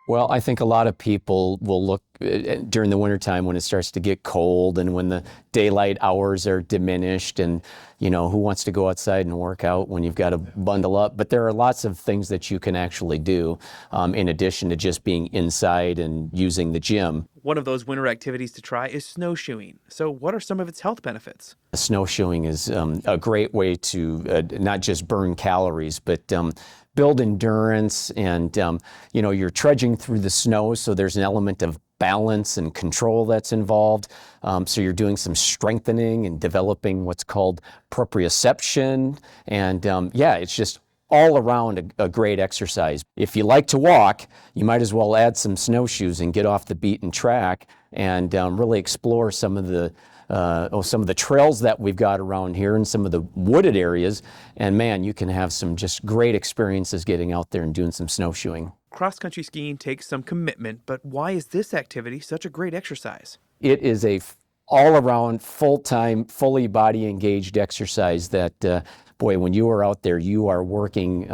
Well, I think a lot of people will look during the wintertime when it starts to get cold and when the daylight hours are diminished and, who wants to go outside and work out when you've got to bundle up? But there are lots of things that you can actually do in addition to just being inside and using the gym. One of those winter activities to try is snowshoeing. So, what are some of its health benefits? Snowshoeing is a great way to not just burn calories, but build endurance. And, you're trudging through the snow, so there's an element of balance and control that's involved. So you're doing some strengthening and developing what's called proprioception. And it's just all around a great exercise. If you like to walk, you might as well add some snowshoes and get off the beaten track and really explore some of the trails that we've got around here and some of the wooded areas. And man, you can have some just great experiences getting out there and doing some snowshoeing. Cross-country skiing takes some commitment, but why is this activity such a great exercise? It is a all-around, full-time, fully body-engaged exercise that, boy, when you are out there, you are working,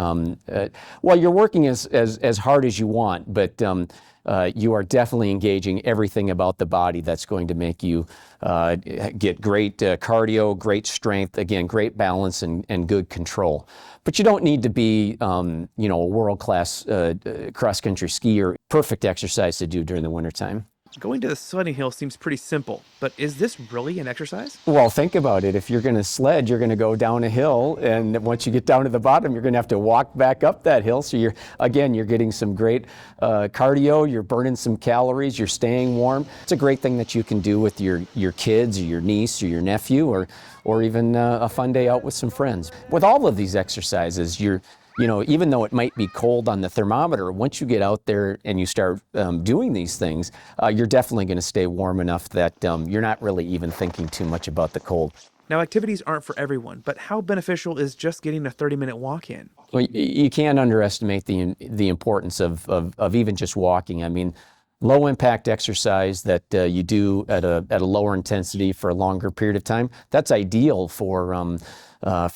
you're working as hard as you want, but you are definitely engaging everything about the body that's going to make you get great cardio, great strength, again, great balance and good control. But you don't need to be, a world-class cross-country skier. Perfect exercise to do during the wintertime. Going to the sledding hill seems pretty simple, but is this really an exercise? Well, think about it. If you're going to sled, you're going to go down a hill, and once you get down to the bottom, you're going to have to walk back up that hill. So you're getting some great cardio, you're burning some calories, you're staying warm. It's a great thing that you can do with your kids or your niece or your nephew or even a fun day out with some friends. With all of these exercises, even though it might be cold on the thermometer, once you get out there and you start doing these things, you're definitely going to stay warm enough that you're not really even thinking too much about the cold. Now, activities aren't for everyone, but how beneficial is just getting a 30-minute walk in? Well, you can't underestimate the importance of even just walking. I mean, low impact exercise that you do at a lower intensity for a longer period of time, that's ideal for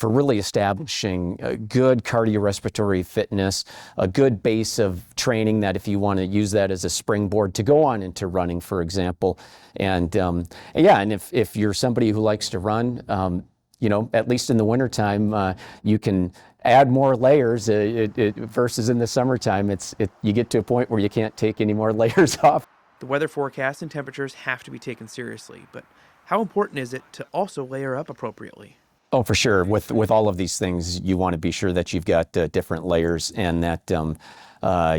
really establishing a good cardiorespiratory fitness, a good base of training that if you want to use that as a springboard to go on into running, for example. And if you're somebody who likes to run, at least in the wintertime, you can add more layers versus in the summertime. You get to a point where you can't take any more layers off. The weather forecasts and temperatures have to be taken seriously, but how important is it to also layer up appropriately? Oh, for sure. With all of these things, you want to be sure that you've got different layers and that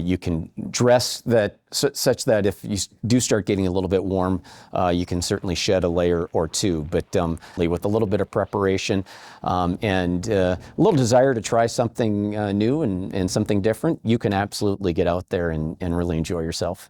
you can dress that such that if you do start getting a little bit warm, you can certainly shed a layer or two. But with a little bit of preparation and a little desire to try something new and something different, you can absolutely get out there and really enjoy yourself.